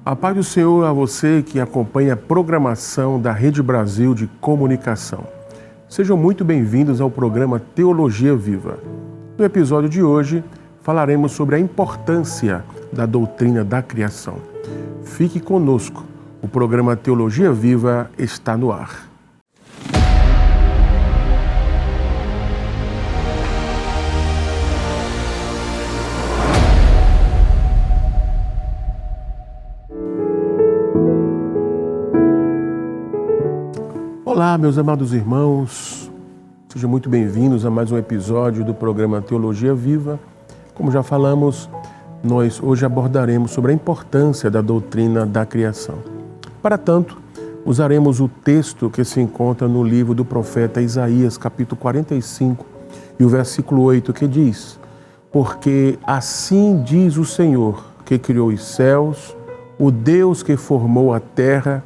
A paz do Senhor a você que acompanha a programação da Rede Brasil de Comunicação. Sejam muito bem-vindos ao programa Teologia Viva. No episódio de hoje, falaremos sobre a importância da doutrina da criação. Fique conosco, o programa Teologia Viva está no ar. Olá, meus amados irmãos, sejam muito bem-vindos a mais um episódio do programa Teologia Viva. Como já falamos, nós hoje abordaremos sobre a importância da doutrina da criação. Para tanto, usaremos o texto que se encontra no livro do profeta Isaías, capítulo 45, e o versículo 8, que diz: Porque assim diz o Senhor, que criou os céus, o Deus que formou a terra,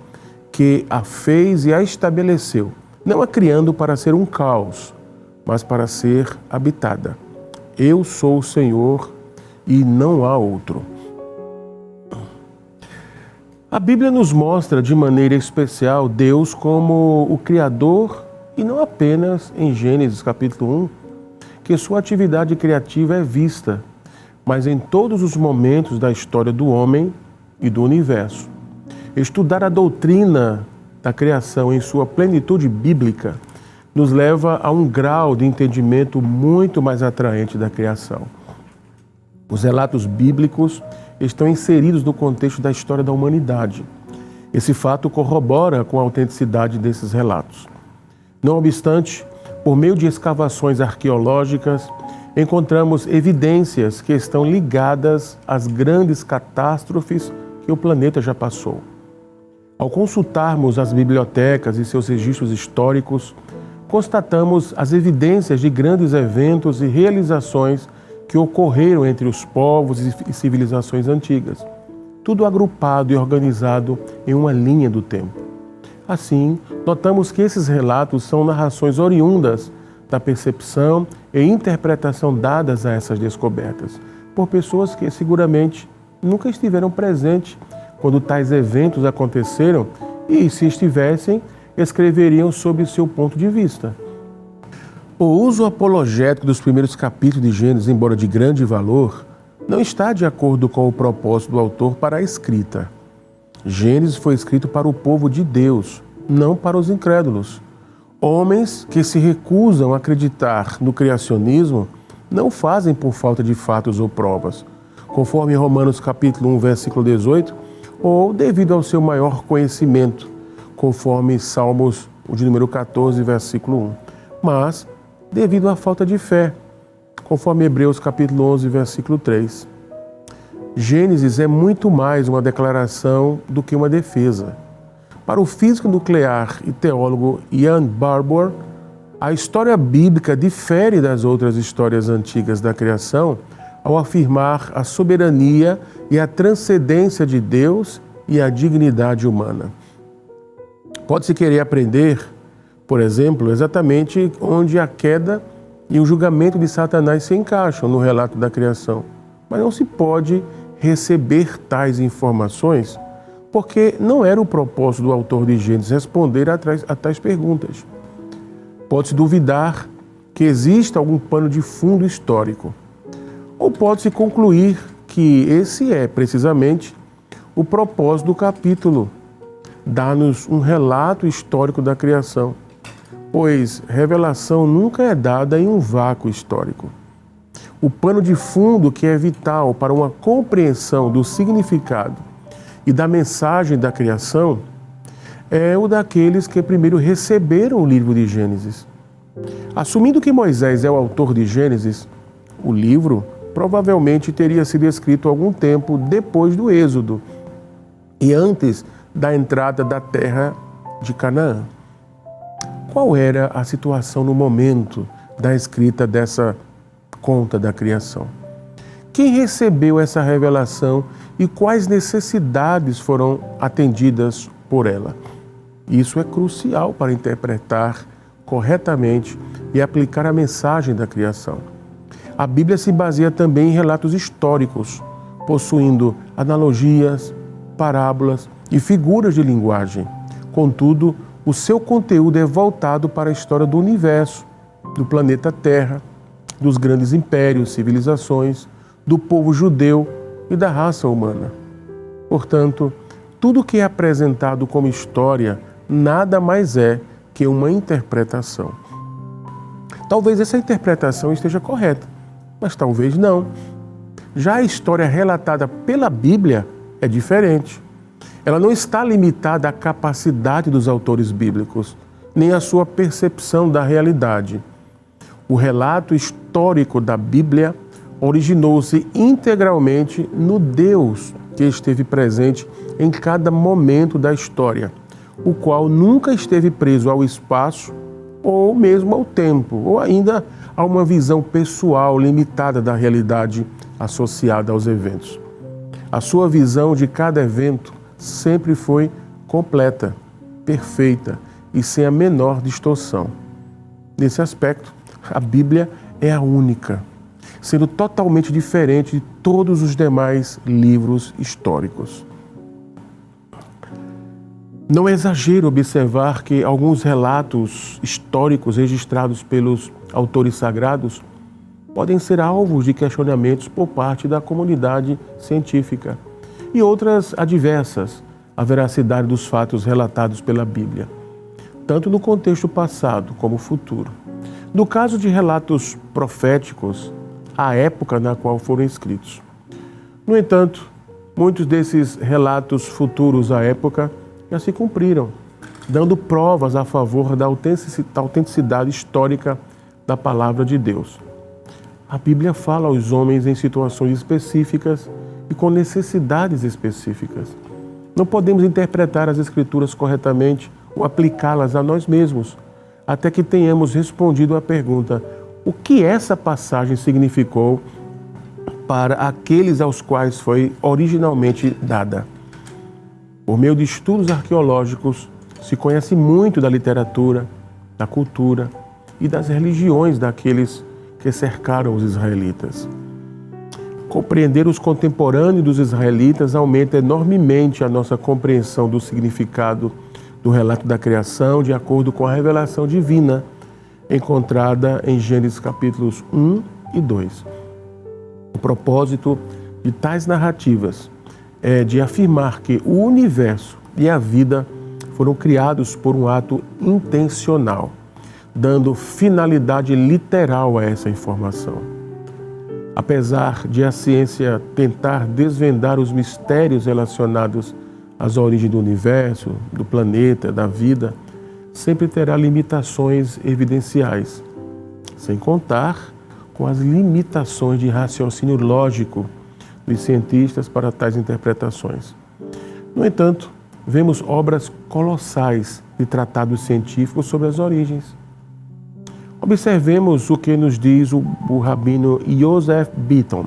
que a fez e a estabeleceu, não a criando para ser um caos, mas para ser habitada. Eu sou o Senhor e não há outro. A Bíblia nos mostra de maneira especial Deus como o Criador e não apenas em Gênesis capítulo 1, que sua atividade criativa é vista, mas em todos os momentos da história do homem e do universo. Estudar a doutrina da criação em sua plenitude bíblica nos leva a um grau de entendimento muito mais atraente da criação. Os relatos bíblicos estão inseridos no contexto da história da humanidade. Esse fato corrobora com a autenticidade desses relatos. Não obstante, por meio de escavações arqueológicas, encontramos evidências que estão ligadas às grandes catástrofes que o planeta já passou. Ao consultarmos as bibliotecas e seus registros históricos, constatamos as evidências de grandes eventos e realizações que ocorreram entre os povos e civilizações antigas, tudo agrupado e organizado em uma linha do tempo. Assim, notamos que esses relatos são narrações oriundas da percepção e interpretação dadas a essas descobertas, por pessoas que seguramente nunca estiveram presentes quando tais eventos aconteceram e, se estivessem, escreveriam sob seu ponto de vista. O uso apologético dos primeiros capítulos de Gênesis, embora de grande valor, não está de acordo com o propósito do autor para a escrita. Gênesis foi escrito para o povo de Deus, não para os incrédulos. Homens que se recusam a acreditar no criacionismo não fazem por falta de fatos ou provas, conforme Romanos capítulo 1, versículo 18, ou devido ao seu maior conhecimento, conforme Salmos, de número 14, versículo 1. Mas devido à falta de fé, conforme Hebreus capítulo 11, versículo 3. Gênesis é muito mais uma declaração do que uma defesa. Para o físico nuclear e teólogo Ian Barbour, a história bíblica difere das outras histórias antigas da criação ao afirmar a soberania e a transcendência de Deus e a dignidade humana. Pode-se querer aprender, por exemplo, exatamente onde a queda e o julgamento de Satanás se encaixam no relato da criação, mas não se pode receber tais informações porque não era o propósito do autor de Gênesis responder a tais perguntas. Pode-se duvidar que exista algum pano de fundo histórico, ou pode-se concluir que esse é, precisamente, o propósito do capítulo, dar-nos um relato histórico da criação, pois revelação nunca é dada em um vácuo histórico. O pano de fundo que é vital para uma compreensão do significado e da mensagem da criação é o daqueles que primeiro receberam o livro de Gênesis. Assumindo que Moisés é o autor de Gênesis, o livro provavelmente teria sido escrito algum tempo depois do Êxodo e antes da entrada da terra de Canaã. Qual era a situação no momento da escrita dessa conta da criação? Quem recebeu essa revelação e quais necessidades foram atendidas por ela? Isso é crucial para interpretar corretamente e aplicar a mensagem da criação. A Bíblia se baseia também em relatos históricos, possuindo analogias, parábolas e figuras de linguagem. Contudo, o seu conteúdo é voltado para a história do universo, do planeta Terra, dos grandes impérios, civilizações, do povo judeu e da raça humana. Portanto, tudo que é apresentado como história nada mais é que uma interpretação. Talvez essa interpretação esteja correta, mas talvez não. Já a história relatada pela Bíblia é diferente. Ela não está limitada à capacidade dos autores bíblicos, nem à sua percepção da realidade. O relato histórico da Bíblia originou-se integralmente no Deus que esteve presente em cada momento da história, o qual nunca esteve preso ao espaço ou mesmo ao tempo, ou ainda a uma visão pessoal limitada da realidade associada aos eventos. A sua visão de cada evento sempre foi completa, perfeita e sem a menor distorção. Nesse aspecto, a Bíblia é a única, sendo totalmente diferente de todos os demais livros históricos. Não é exagero observar que alguns relatos históricos registrados pelos autores sagrados podem ser alvos de questionamentos por parte da comunidade científica e outras adversas à veracidade dos fatos relatados pela Bíblia, tanto no contexto passado como futuro. No caso de relatos proféticos, a época na qual foram escritos. No entanto, muitos desses relatos futuros à época já se cumpriram, dando provas a favor da autenticidade histórica da palavra de Deus. A Bíblia fala aos homens em situações específicas e com necessidades específicas. Não podemos interpretar as Escrituras corretamente ou aplicá-las a nós mesmos, até que tenhamos respondido à pergunta: o que essa passagem significou para aqueles aos quais foi originalmente dada? Por meio de estudos arqueológicos, se conhece muito da literatura, da cultura e das religiões daqueles que cercaram os israelitas. Compreender os contemporâneos dos israelitas aumenta enormemente a nossa compreensão do significado do relato da criação de acordo com a revelação divina encontrada em Gênesis capítulos 1 e 2. O propósito de tais narrativas é de afirmar que o universo e a vida foram criados por um ato intencional, dando finalidade literal a essa informação. Apesar de a ciência tentar desvendar os mistérios relacionados às origens do universo, do planeta, da vida, sempre terá limitações evidenciais, sem contar com as limitações de raciocínio lógico dos cientistas para tais interpretações. No entanto, vemos obras colossais de tratados científicos sobre as origens. Observemos o que nos diz o rabino Joseph Beaton.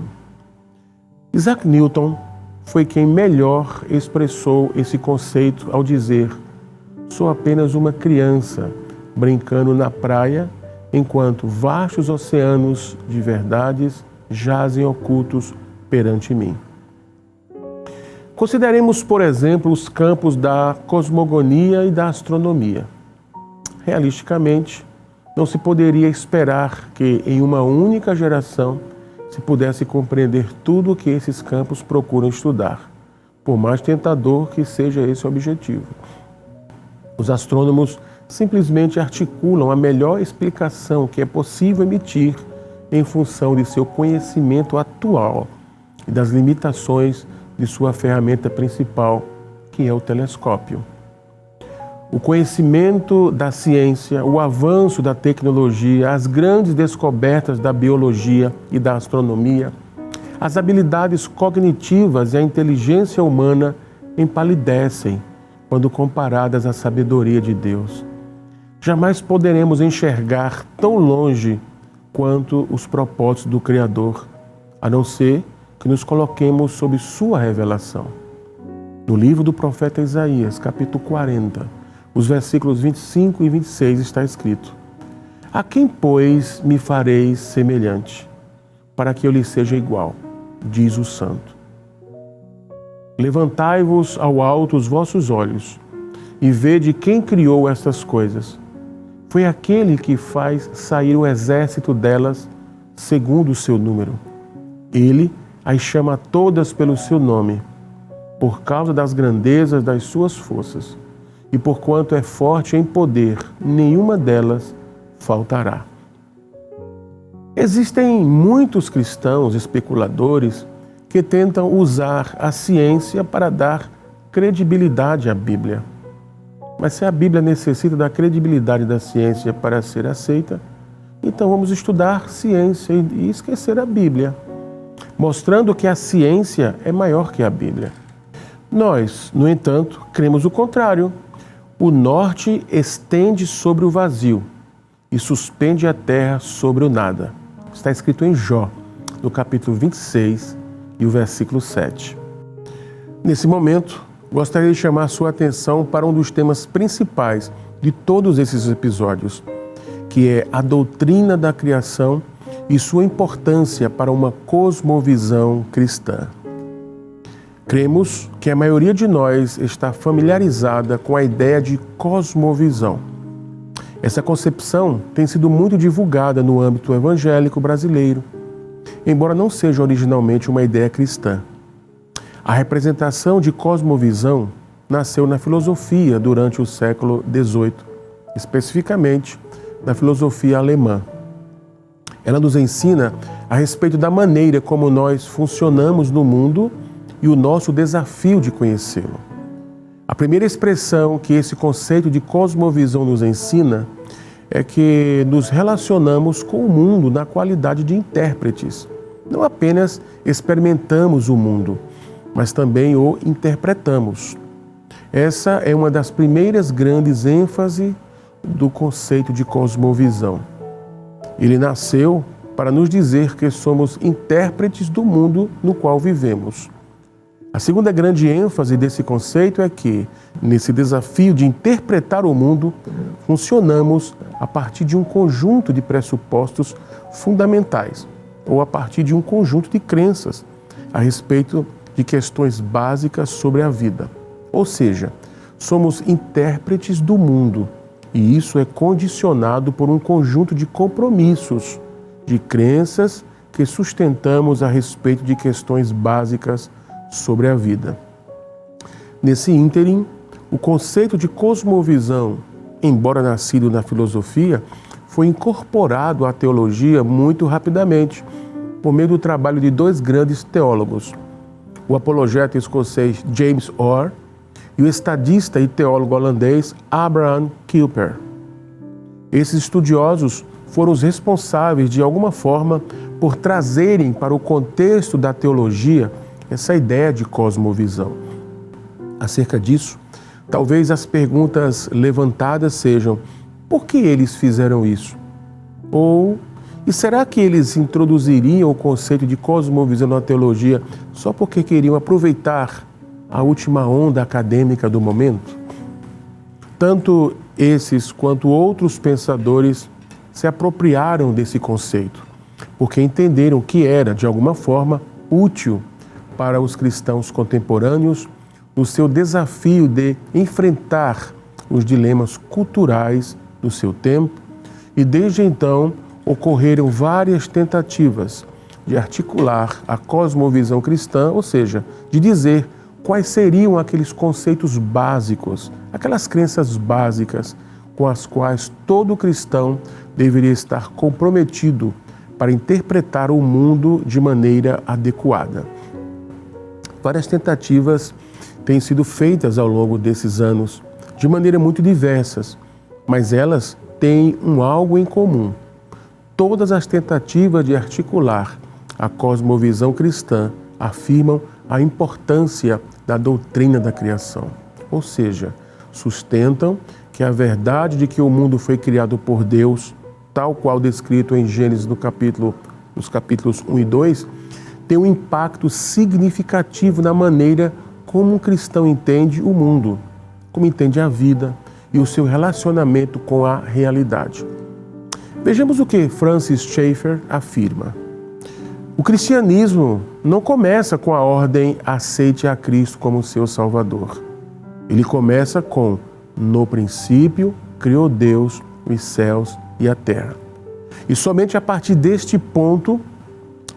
Isaac Newton foi quem melhor expressou esse conceito ao dizer: sou apenas uma criança brincando na praia enquanto vastos oceanos de verdades jazem ocultos perante mim. Consideremos, por exemplo, os campos da cosmogonia e da astronomia. Realisticamente, não se poderia esperar que em uma única geração se pudesse compreender tudo o que esses campos procuram estudar, por mais tentador que seja esse objetivo. Os astrônomos simplesmente articulam a melhor explicação que é possível emitir em função de seu conhecimento atual e das limitações de sua ferramenta principal, que é o telescópio. O conhecimento da ciência, o avanço da tecnologia, as grandes descobertas da biologia e da astronomia, as habilidades cognitivas e a inteligência humana empalidecem quando comparadas à sabedoria de Deus. Jamais poderemos enxergar tão longe quanto os propósitos do Criador, a não ser que nos coloquemos sob sua revelação. No livro do profeta Isaías, capítulo 40, os versículos 25 e 26 está escrito: a quem, pois, me fareis semelhante, para que eu lhe seja igual, diz o Santo. Levantai-vos ao alto os vossos olhos e vede quem criou estas coisas. Foi aquele que faz sair o exército delas segundo o seu número. Ele as chama todas pelo seu nome, por causa das grandezas das suas forças, e porquanto é forte em poder, nenhuma delas faltará. Existem muitos cristãos especuladores que tentam usar a ciência para dar credibilidade à Bíblia. Mas se a Bíblia necessita da credibilidade da ciência para ser aceita, então vamos estudar ciência e esquecer a Bíblia, mostrando que a ciência é maior que a Bíblia. Nós, no entanto, cremos o contrário. O norte estende sobre o vazio e suspende a terra sobre o nada. Está escrito em Jó, no capítulo 26 e o versículo 7. Nesse momento, gostaria de chamar sua atenção para um dos temas principais de todos esses episódios, que é a doutrina da criação e sua importância para uma cosmovisão cristã. Cremos que a maioria de nós está familiarizada com a ideia de cosmovisão. Essa concepção tem sido muito divulgada no âmbito evangélico brasileiro, embora não seja originalmente uma ideia cristã. A representação de cosmovisão nasceu na filosofia durante o século XVIII, especificamente na filosofia alemã. Ela nos ensina a respeito da maneira como nós funcionamos no mundo e o nosso desafio de conhecê-lo. A primeira expressão que esse conceito de cosmovisão nos ensina é que nos relacionamos com o mundo na qualidade de intérpretes. Não apenas experimentamos o mundo, mas também o interpretamos. Essa é uma das primeiras grandes ênfases do conceito de cosmovisão. Ele nasceu para nos dizer que somos intérpretes do mundo no qual vivemos. A segunda grande ênfase desse conceito é que, nesse desafio de interpretar o mundo, funcionamos a partir de um conjunto de pressupostos fundamentais, ou a partir de um conjunto de crenças a respeito de questões básicas sobre a vida. Ou seja, somos intérpretes do mundo, e isso é condicionado por um conjunto de compromissos, de crenças que sustentamos a respeito de questões básicas sobre a vida. Nesse ínterim, o conceito de cosmovisão, embora nascido na filosofia, foi incorporado à teologia muito rapidamente, por meio do trabalho de dois grandes teólogos, o apologeta escocês James Orr e o estadista e teólogo holandês Abraham Kuyper. Esses estudiosos foram os responsáveis, de alguma forma, por trazerem para o contexto da teologia essa ideia de cosmovisão. Acerca disso, talvez as perguntas levantadas sejam: por que eles fizeram isso? Ou, e será que eles introduziriam o conceito de cosmovisão na teologia só porque queriam aproveitar a última onda acadêmica do momento? Tanto esses quanto outros pensadores se apropriaram desse conceito, porque entenderam que era, de alguma forma, útil para os cristãos contemporâneos no seu desafio de enfrentar os dilemas culturais do seu tempo, e desde então ocorreram várias tentativas de articular a cosmovisão cristã, ou seja, de dizer quais seriam aqueles conceitos básicos, aquelas crenças básicas com as quais todo cristão deveria estar comprometido para interpretar o mundo de maneira adequada. Várias tentativas têm sido feitas ao longo desses anos, de maneira muito diversas, mas elas têm algo em comum. Todas as tentativas de articular a cosmovisão cristã afirmam a importância da doutrina da criação, ou seja, sustentam que a verdade de que o mundo foi criado por Deus, tal qual descrito em Gênesis nos capítulos 1 e 2, tem um impacto significativo na maneira como um cristão entende o mundo, como entende a vida e o seu relacionamento com a realidade. Vejamos o que Francis Schaeffer afirma. O cristianismo não começa com a ordem aceite a Cristo como seu Salvador. Ele começa com no princípio criou Deus os céus e a terra. E somente a partir deste ponto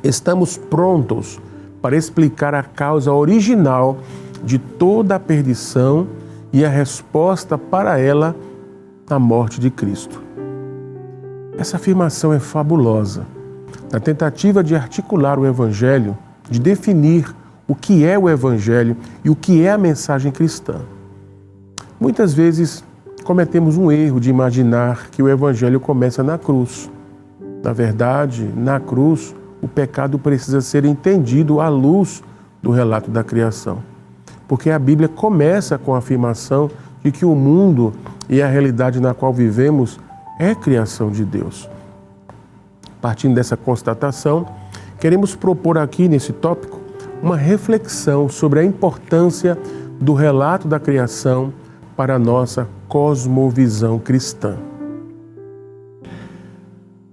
estamos prontos para explicar a causa original de toda a perdição e a resposta para ela na morte de Cristo. Essa afirmação é fabulosa. Na tentativa de articular o Evangelho, de definir o que é o Evangelho e o que é a mensagem cristã. Muitas vezes cometemos um erro de imaginar que o Evangelho começa na cruz. Na verdade, na cruz, o pecado precisa ser entendido à luz do relato da criação. Porque a Bíblia começa com a afirmação de que o mundo e a realidade na qual vivemos é criação de Deus. Partindo dessa constatação, queremos propor aqui nesse tópico uma reflexão sobre a importância do relato da criação para a nossa cosmovisão cristã.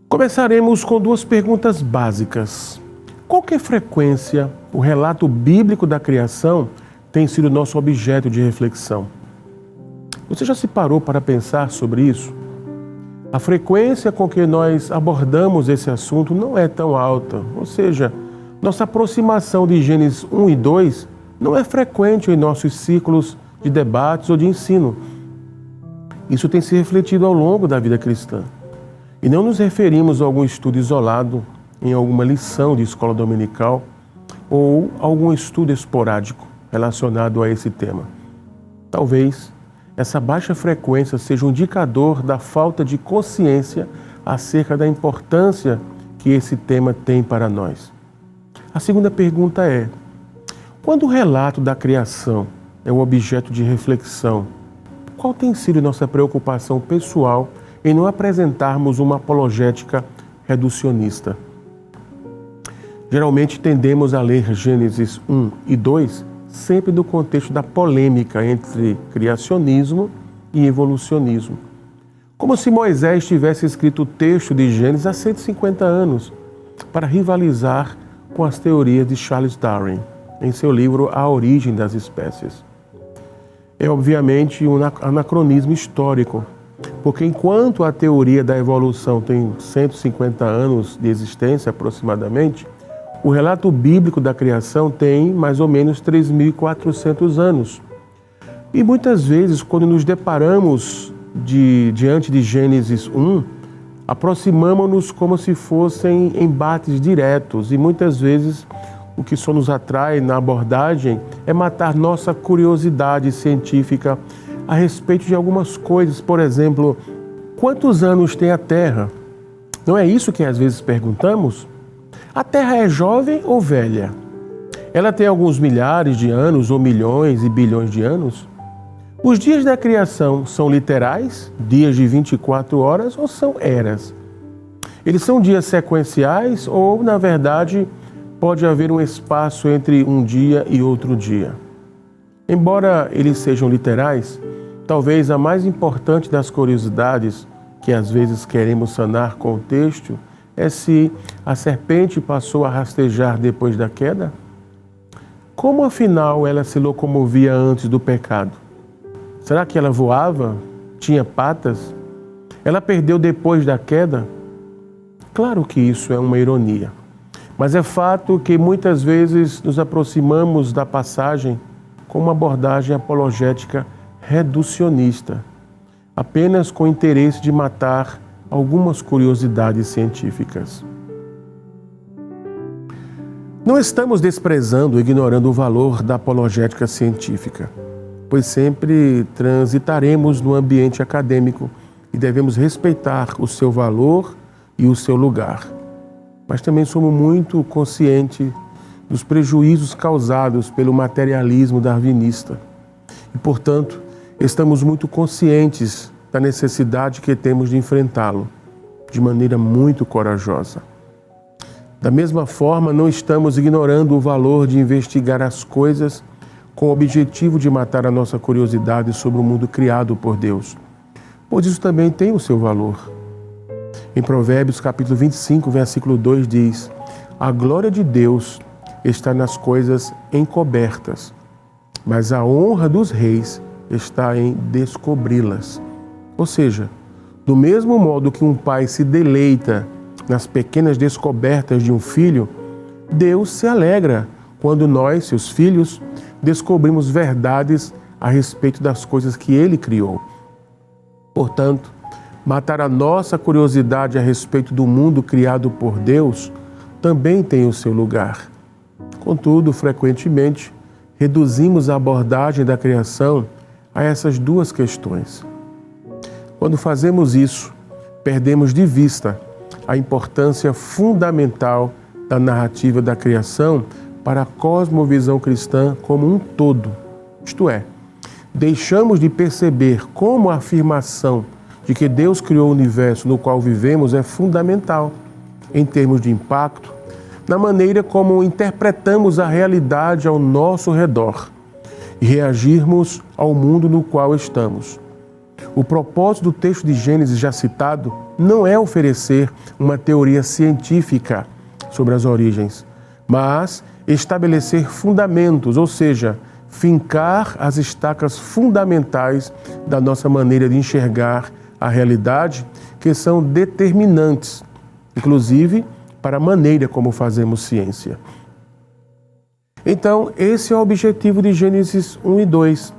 Começaremos com duas perguntas básicas. Com que frequência o relato bíblico da criação tem sido nosso objeto de reflexão? Você já se parou para pensar sobre isso? A frequência com que nós abordamos esse assunto não é tão alta, ou seja, nossa aproximação de Gênesis 1 e 2 não é frequente em nossos círculos de debates ou de ensino. Isso tem se refletido ao longo da vida cristã. E não nos referimos a algum estudo isolado, em alguma lição de escola dominical ou algum estudo esporádico relacionado a esse tema. Talvez essa baixa frequência seja um indicador da falta de consciência acerca da importância que esse tema tem para nós. A segunda pergunta é: quando o relato da criação é um objeto de reflexão, qual tem sido nossa preocupação pessoal em não apresentarmos uma apologética reducionista? Geralmente tendemos a ler Gênesis 1 e 2 sempre no contexto da polêmica entre criacionismo e evolucionismo. Como se Moisés tivesse escrito o texto de Gênesis há 150 anos para rivalizar com as teorias de Charles Darwin em seu livro A Origem das Espécies. É obviamente um anacronismo histórico, porque enquanto a teoria da evolução tem 150 anos de existência aproximadamente, o relato bíblico da criação tem mais ou menos 3.400 anos. E muitas vezes, quando nos deparamos diante de Gênesis 1, aproximamos-nos como se fossem embates diretos e muitas vezes o que só nos atrai na abordagem é matar nossa curiosidade científica a respeito de algumas coisas. Por exemplo, quantos anos tem a Terra? Não é isso que às vezes perguntamos? A Terra é jovem ou velha? Ela tem alguns milhares de anos ou milhões e bilhões de anos? Os dias da criação são literais, dias de 24 horas, ou são eras? Eles são dias sequenciais ou, na verdade, pode haver um espaço entre um dia e outro dia? Embora eles sejam literais, talvez a mais importante das curiosidades que às vezes queremos sanar com o texto é se a serpente passou a rastejar depois da queda? Como afinal ela se locomovia antes do pecado? Será que ela voava? Tinha patas? Ela perdeu depois da queda? Claro que isso é uma ironia, mas é fato que muitas vezes nos aproximamos da passagem com uma abordagem apologética reducionista, apenas com o interesse de matar algumas curiosidades científicas. Não estamos desprezando ou ignorando o valor da apologética científica, pois sempre transitaremos no ambiente acadêmico e devemos respeitar o seu valor e o seu lugar. Mas também somos muito conscientes dos prejuízos causados pelo materialismo darwinista e, portanto, estamos muito conscientes da necessidade que temos de enfrentá-lo de maneira muito corajosa. Da mesma forma, não estamos ignorando o valor de investigar as coisas com o objetivo de matar a nossa curiosidade sobre o mundo criado por Deus, pois isso também tem o seu valor. Em Provérbios capítulo 25, versículo 2 diz: A glória de Deus está nas coisas encobertas, mas a honra dos reis está em descobri-las. Ou seja, do mesmo modo que um pai se deleita nas pequenas descobertas de um filho, Deus se alegra quando nós, seus filhos, descobrimos verdades a respeito das coisas que Ele criou. Portanto, matar a nossa curiosidade a respeito do mundo criado por Deus também tem o seu lugar. Contudo, frequentemente, reduzimos a abordagem da criação a essas duas questões. Quando fazemos isso, perdemos de vista a importância fundamental da narrativa da criação para a cosmovisão cristã como um todo. Isto é, deixamos de perceber como a afirmação de que Deus criou o universo no qual vivemos é fundamental em termos de impacto na maneira como interpretamos a realidade ao nosso redor e reagirmos ao mundo no qual estamos. O propósito do texto de Gênesis já citado não é oferecer uma teoria científica sobre as origens, mas estabelecer fundamentos, ou seja, fincar as estacas fundamentais da nossa maneira de enxergar a realidade, que são determinantes, inclusive para a maneira como fazemos ciência. Então, esse é o objetivo de Gênesis 1 e 2.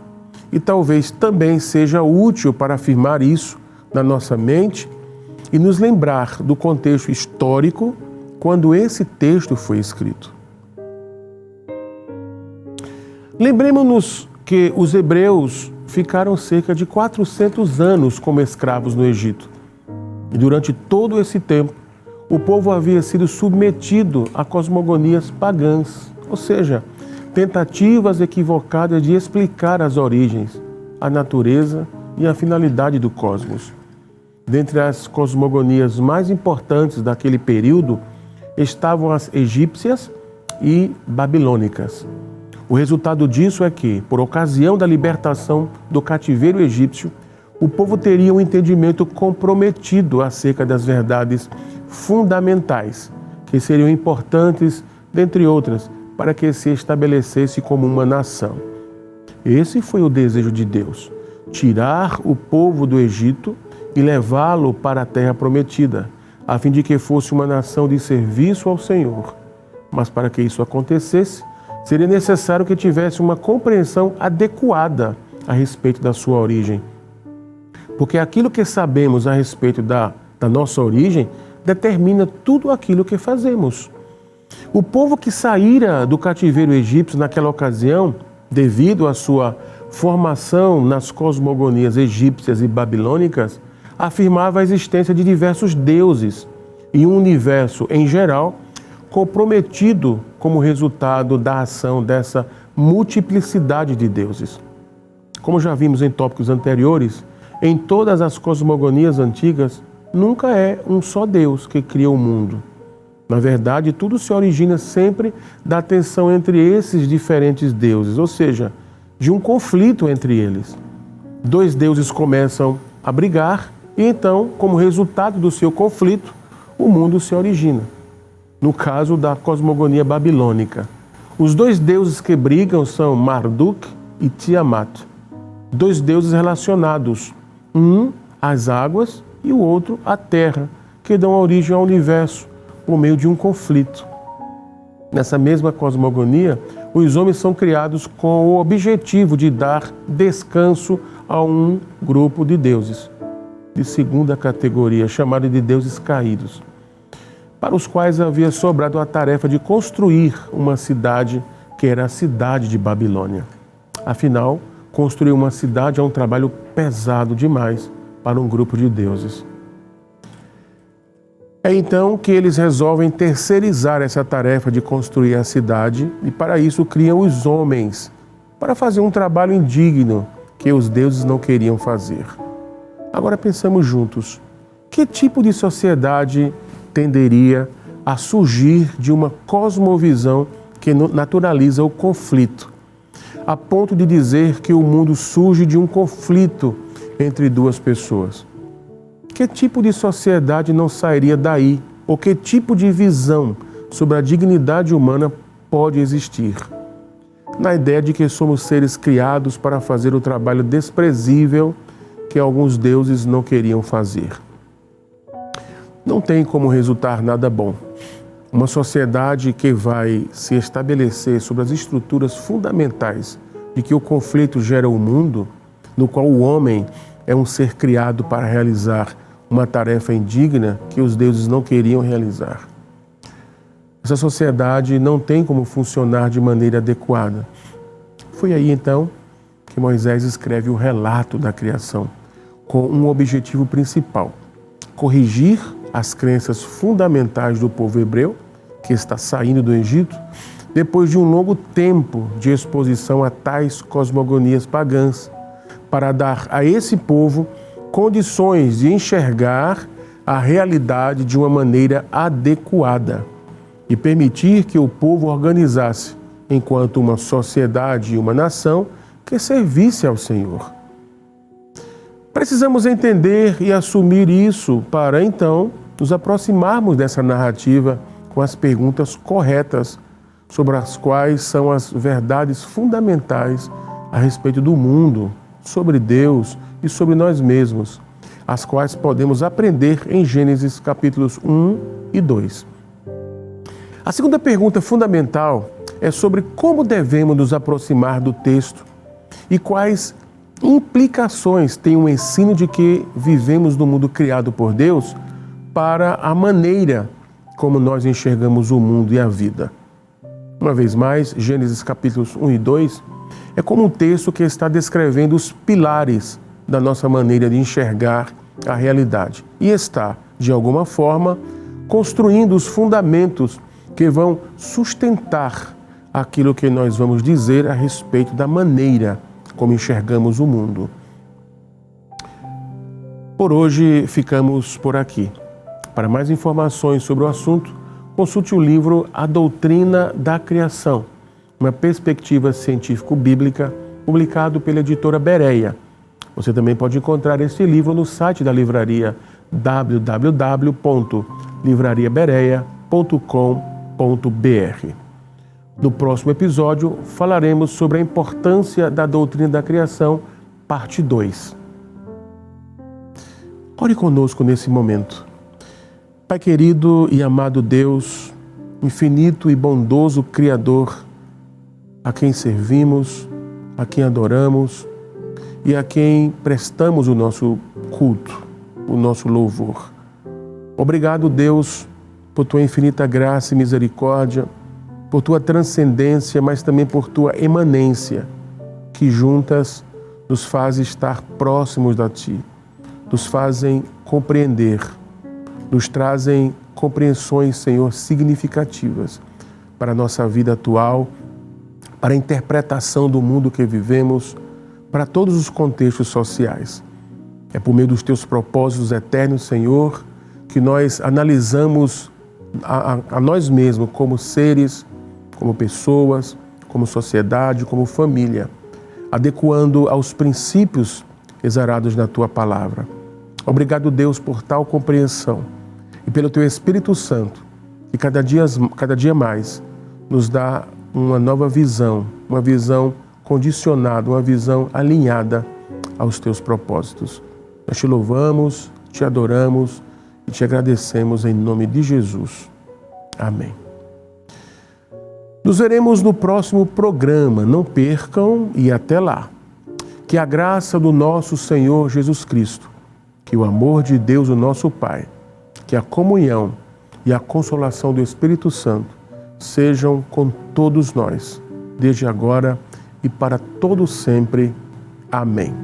E talvez também seja útil para afirmar isso na nossa mente e nos lembrar do contexto histórico quando esse texto foi escrito. Lembremos-nos que os hebreus ficaram cerca de 400 anos como escravos no Egito. E durante todo esse tempo, o povo havia sido submetido a cosmogonias pagãs, ou seja, tentativas equivocadas de explicar as origens, a natureza e a finalidade do cosmos. Dentre as cosmogonias mais importantes daquele período estavam as egípcias e babilônicas. O resultado disso é que, por ocasião da libertação do cativeiro egípcio, o povo teria um entendimento comprometido acerca das verdades fundamentais, que seriam importantes, dentre outras, para que se estabelecesse como uma nação. Esse foi o desejo de Deus, tirar o povo do Egito e levá-lo para a terra prometida, a fim de que fosse uma nação de serviço ao Senhor. Mas para que isso acontecesse, seria necessário que tivesse uma compreensão adequada a respeito da sua origem. Porque aquilo que sabemos a respeito da nossa origem determina tudo aquilo que fazemos. O povo que saíra do cativeiro egípcio naquela ocasião, devido à sua formação nas cosmogonias egípcias e babilônicas, afirmava a existência de diversos deuses e um universo, em geral, comprometido como resultado da ação dessa multiplicidade de deuses. Como já vimos em tópicos anteriores, em todas as cosmogonias antigas, nunca é um só Deus que cria o mundo. Na verdade, tudo se origina sempre da tensão entre esses diferentes deuses, ou seja, de um conflito entre eles. Dois deuses começam a brigar e então, como resultado do seu conflito, o mundo se origina. No caso da cosmogonia babilônica, os dois deuses que brigam são Marduk e Tiamat, dois deuses relacionados, um às águas e o outro à terra, que dão origem ao universo por meio de um conflito. Nessa mesma cosmogonia, os homens são criados com o objetivo de dar descanso a um grupo de deuses, de segunda categoria, chamado de deuses caídos, para os quais havia sobrado a tarefa de construir uma cidade que era a cidade de Babilônia. Afinal, construir uma cidade é um trabalho pesado demais para um grupo de deuses. É então que eles resolvem terceirizar essa tarefa de construir a cidade e para isso criam os homens, para fazer um trabalho indigno que os deuses não queriam fazer. Agora pensamos juntos, que tipo de sociedade tenderia a surgir de uma cosmovisão que naturaliza o conflito, a ponto de dizer que o mundo surge de um conflito entre duas pessoas? Que tipo de sociedade não sairia daí? Ou que tipo de visão sobre a dignidade humana pode existir, na ideia de que somos seres criados para fazer o trabalho desprezível que alguns deuses não queriam fazer. Não tem como resultar nada bom. Uma sociedade que vai se estabelecer sobre as estruturas fundamentais de que o conflito gera o mundo, no qual o homem é um ser criado para realizar uma tarefa indigna que os deuses não queriam realizar. Essa sociedade não tem como funcionar de maneira adequada. Foi aí então que Moisés escreve o relato da criação, com um objetivo principal: corrigir as crenças fundamentais do povo hebreu, que está saindo do Egito, depois de um longo tempo de exposição a tais cosmogonias pagãs, para dar a esse povo condições de enxergar a realidade de uma maneira adequada e permitir que o povo organizasse enquanto uma sociedade e uma nação que servisse ao Senhor. Precisamos entender e assumir isso para, então, nos aproximarmos dessa narrativa com as perguntas corretas sobre as quais são as verdades fundamentais a respeito do mundo, sobre Deus e sobre nós mesmos, as quais podemos aprender em Gênesis capítulos 1 e 2. A segunda pergunta fundamental é sobre como devemos nos aproximar do texto e quais implicações tem o ensino de que vivemos no mundo criado por Deus para a maneira como nós enxergamos o mundo e a vida. Uma vez mais, Gênesis capítulos 1 e 2 é como um texto que está descrevendo os pilares da nossa maneira de enxergar a realidade e está, de alguma forma, construindo os fundamentos que vão sustentar aquilo que nós vamos dizer a respeito da maneira como enxergamos o mundo. Por hoje ficamos por aqui. Para mais informações sobre o assunto, consulte o livro A Doutrina da Criação, uma perspectiva científico-bíblica, publicado pela editora Bereia. Você também pode encontrar este livro no site da livraria www.livrariabereia.com.br. No próximo episódio, falaremos sobre a importância da doutrina da criação, parte 2. Ore conosco nesse momento. Pai querido e amado Deus, infinito e bondoso Criador, a quem servimos, a quem adoramos e a quem prestamos o nosso culto, o nosso louvor. Obrigado, Deus, por tua infinita graça e misericórdia, por tua transcendência, mas também por tua emanência, que juntas nos faz estar próximos da Ti, nos fazem compreender, nos trazem compreensões, Senhor, significativas para a nossa vida atual, para a interpretação do mundo que vivemos, para todos os contextos sociais. É por meio dos Teus propósitos eternos, Senhor, que nós analisamos a nós mesmos como seres, como pessoas, como sociedade, como família, adequando aos princípios exarados na Tua Palavra. Obrigado, Deus, por tal compreensão e pelo Teu Espírito Santo, que cada dia mais nos dá uma nova visão, uma visão condicionada, uma visão alinhada aos Teus propósitos. Nós Te louvamos, Te adoramos e Te agradecemos em nome de Jesus. Amém. Nos veremos no próximo programa. Não percam e até lá. Que a graça do nosso Senhor Jesus Cristo, que o amor de Deus, o nosso Pai, que a comunhão e a consolação do Espírito Santo sejam com todos nós, desde agora e para todo sempre. Amém.